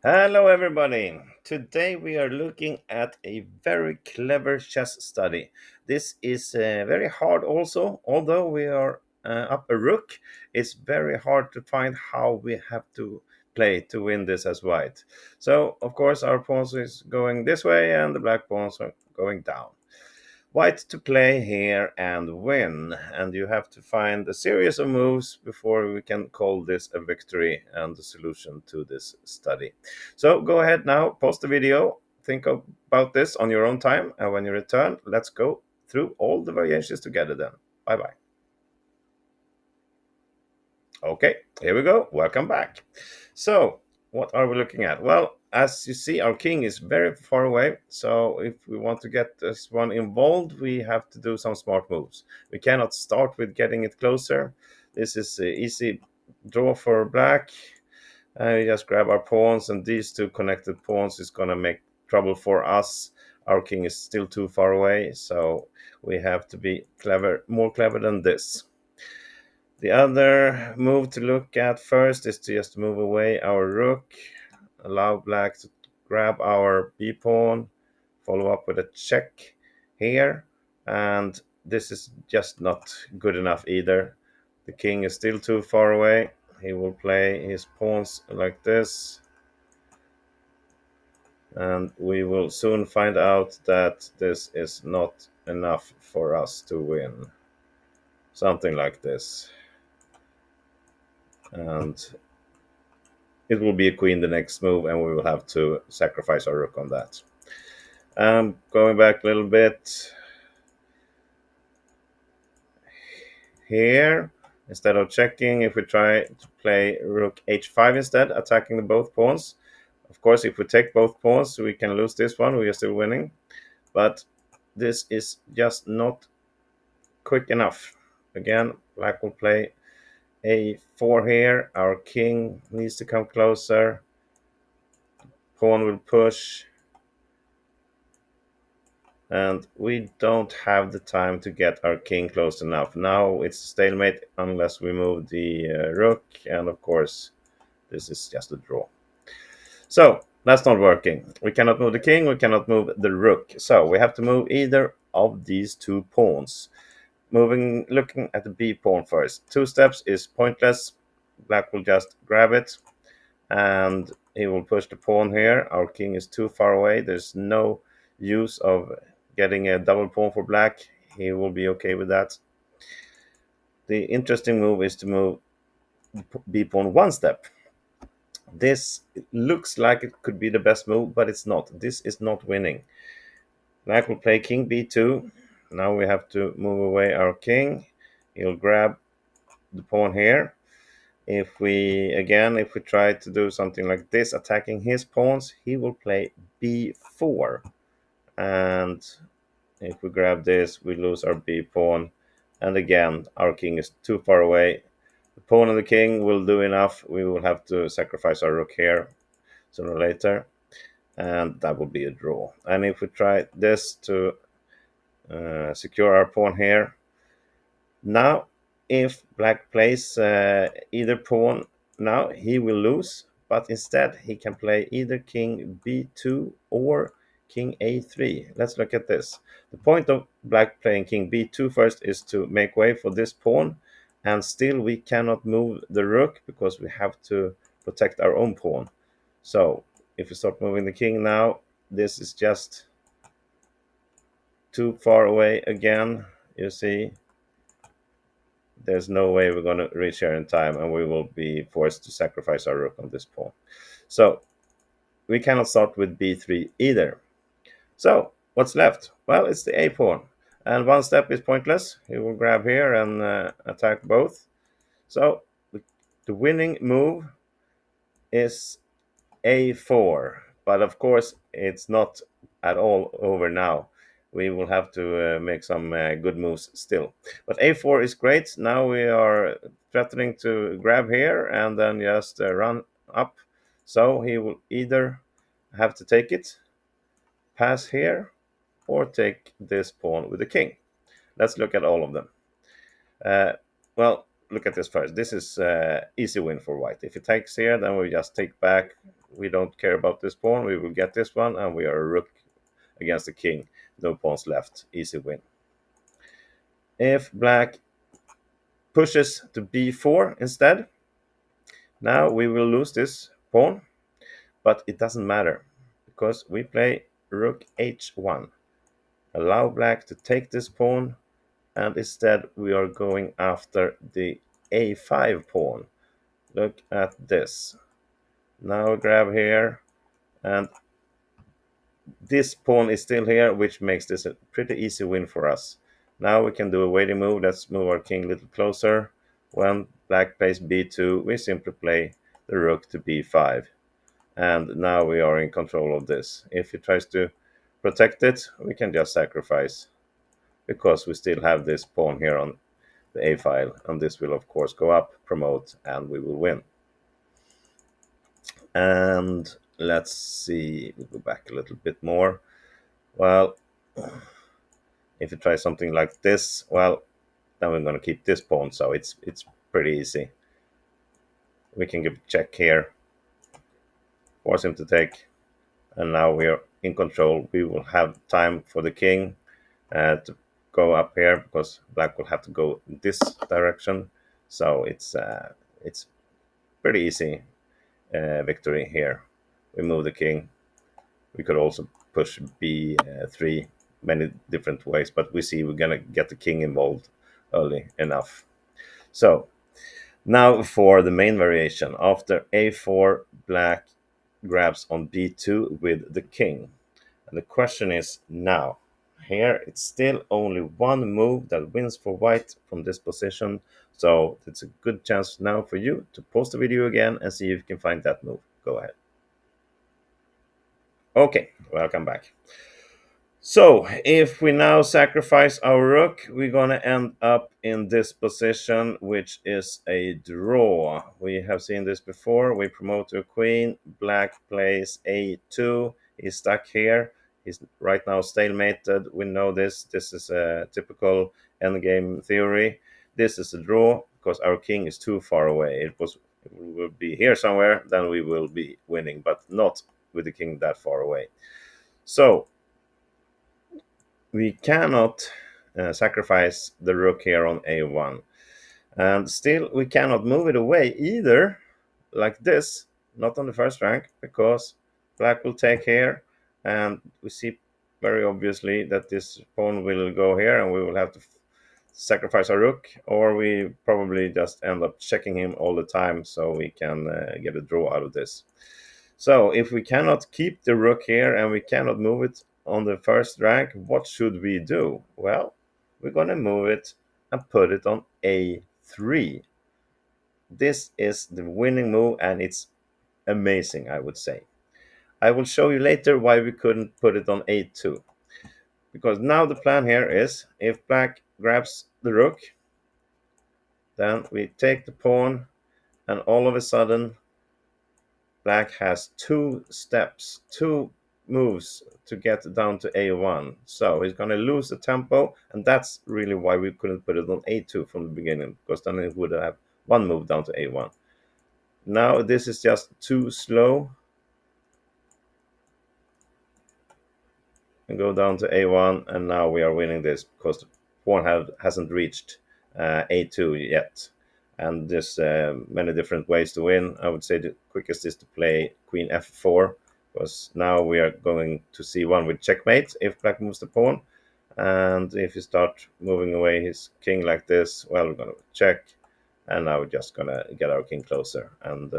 Hello, everybody. Today we are looking at a very clever chess study. This is very hard, also, although we are up a rook. It's very hard to find how we have to play to win this as white. So, of course, our pawns is going this way, and the black pawns are going down. White to play here and win, and you have to find a series of moves before we can call this a victory and the solution to this study. So go ahead now, pause the video, think about this on your own time, and when you return, let's go through all the variations together then. Bye bye. Okay, here we go. Welcome back. So, what are we looking at? Well, as you see, our king is very far away. So, if we want to get this one involved, we have to do some smart moves. We cannot start with getting it closer. This is an easy draw for black. We just grab our pawns, and these two connected pawns is going to make trouble for us. Our king is still too far away, so we have to be clever, more clever than this. The other move to look at first is to just move away our rook, allow black to grab our b pawn, follow up with a check here, and this is just not good enough either. The king is still too far away. He will play his pawns like this, and we will soon find out that this is not enough for us to win. Something like this. And it will be a queen the next move, and we will have to sacrifice our rook on that. Going back a little bit here, instead of checking, if we try to play rook h5 instead, attacking the both pawns. Of course, if we take both pawns, we can lose this one. We are still winning, but this is just not quick enough. Again, black will play a4 here. Our king needs to come closer. Pawn will push, and we don't have the time to get our king close enough. Now it's a stalemate unless we move the rook, and of course this is just a draw. So that's not working. We cannot move the king, we cannot move the rook, so we have to move either of these two pawns. Looking at the b pawn first. Two steps is pointless. Black will just grab it, and he will push the pawn here. Our king is too far away. There's no use of getting a double pawn for black. He will be okay with that. The interesting move is to move b pawn one step. This looks like it could be the best move, but it's not. This is not winning. Black will play king b2. Now we have to move away our king. He'll grab the pawn here. If we try to do something like this, attacking his pawns, he will play b4. And if we grab this, we lose our b pawn. And again, our king is too far away. The pawn and the king will do enough. We will have to sacrifice our rook here sooner or later. And that will be a draw. And if we try this to secure our pawn here, now if black plays either pawn, now he will lose, but instead he can play either king b2 or king a3. Let's look at this. The point of black playing king b2 first is to make way for this pawn, and still we cannot move the rook because we have to protect our own pawn. So if we start moving the king now, this is just too far away again. You see, there's no way we're going to reach here in time, and we will be forced to sacrifice our rook on this pawn. So we cannot start with b3 either. So what's left? Well, it's the a pawn, and one step is pointless. He will grab here and attack both. So the winning move is a4, but of course it's not at all over now. We will have to make some good moves still. But a4 is great. Now we are threatening to grab here and then just run up. So he will either have to take it, pass here, or take this pawn with the king. Let's look at all of them. Well, look at this first. This is easy win for white. If he takes here, then we just take back. we don't care about this pawn. We will get this one, and we are a rook against the king. No pawns left. Easy win. If black pushes to b4 instead, now we will lose this pawn, but it doesn't matter because we play rook h1. Allow black to take this pawn, and instead we are going after the a5 pawn. Look at this. Now grab here, and this pawn is still here, which makes this a pretty easy win for us. Now we can do a waiting move. Let's move our king a little closer. When black plays b2, we simply play the rook to b5. And now we are in control of this. If he tries to protect it, we can just sacrifice, because we still have this pawn here on the a file, and this will of course go up, promote, and we will win. And let's see, we'll go back a little bit more. Well, if you try something like this, well, then we're going to keep this pawn, so it's pretty easy. We can give a check here, force him to take, and now we are in control. We will have time for the king to go up here, because black will have to go in this direction. So it's pretty easy victory here. We move the king. We could also push b3 many different ways, but we see we're gonna get the king involved early enough. So now for the main variation. After a4, black grabs on b2 with the king. And the question is now, here it's still only one move that wins for white from this position. So it's a good chance now for you to pause the video again and see if you can find that move. Go ahead. Okay, welcome back. So if we now sacrifice our rook, we're going to end up in this position, which is a draw. We have seen this before. We promote to a queen. Black plays a2. He's stuck here. He's right now stalemated. We know this. This is a typical endgame theory. This is a draw because our king is too far away. It will be here somewhere, then we will be winning, but not with the king that far away. So we cannot sacrifice the rook here on a1, and still we cannot move it away either, like this, not on the first rank, because black will take here, and we see very obviously that this pawn will go here, and we will have to sacrifice our rook, or we probably just end up checking him all the time so we can get a draw out of this. So if we cannot keep the rook here and we cannot move it on the first rank, what should we do? Well, we're going to move it and put it on a3. This is the winning move, and it's amazing, I would say. I will show you later why we couldn't put it on a2. Because now the plan here is, if black grabs the rook, then we take the pawn, and all of a sudden black has two steps, two moves to get down to a1. So he's going to lose the tempo, and that's really why we couldn't put it on a2 from the beginning, because then it would have one move down to a1. Now this is just too slow. And go down to a1, and now we are winning this because the pawn hasn't reached a2 yet. And there's many different ways to win. I would say the quickest is to play queen f4, because now we are going to c1 with checkmate if black moves the pawn. And if you start moving away his king like this, well, we're going to check, and now we're just going to get our king closer. And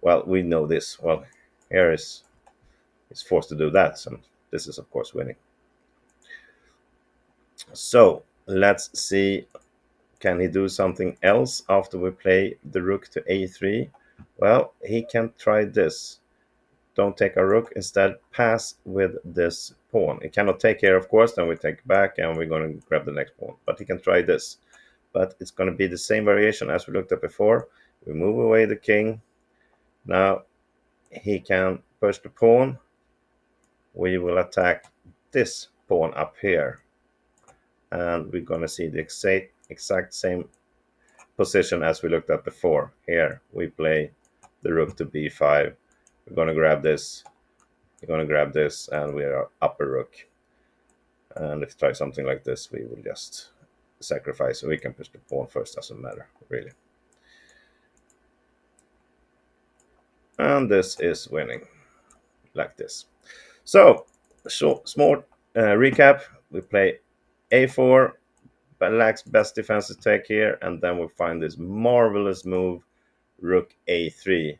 well, we know this. Well, here is forced to do that, so this is of course winning. So let's see, can he do something else after we play the rook to a3? Well, he can try this. Don't take a rook, instead pass with this pawn. He cannot take here, of course, then we take back and we're going to grab the next pawn. But he can try this. But it's going to be the same variation as we looked at before. We move away the king. Now he can push the pawn. We will attack this pawn up here. And we're going to see the exact same position as we looked at before. Here we play the rook to b5, We're going to grab this. We're going to grab this, and we are upper rook. And if we try something like this, we will just sacrifice. So we can push the pawn first, doesn't matter, really. And this is winning, like this. So, small recap. We play a4, Black's best defensive take here, and then we find this marvelous move, rook a3,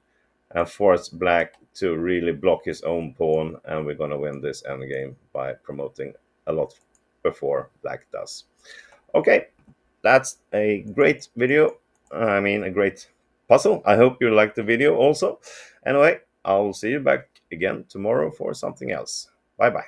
and force Black to really block his own pawn, and we're going to win this endgame by promoting a lot before Black does. Okay, that's a great video. I mean, a great puzzle. I hope you liked the video also. Anyway, I'll see you back again tomorrow for something else. Bye bye.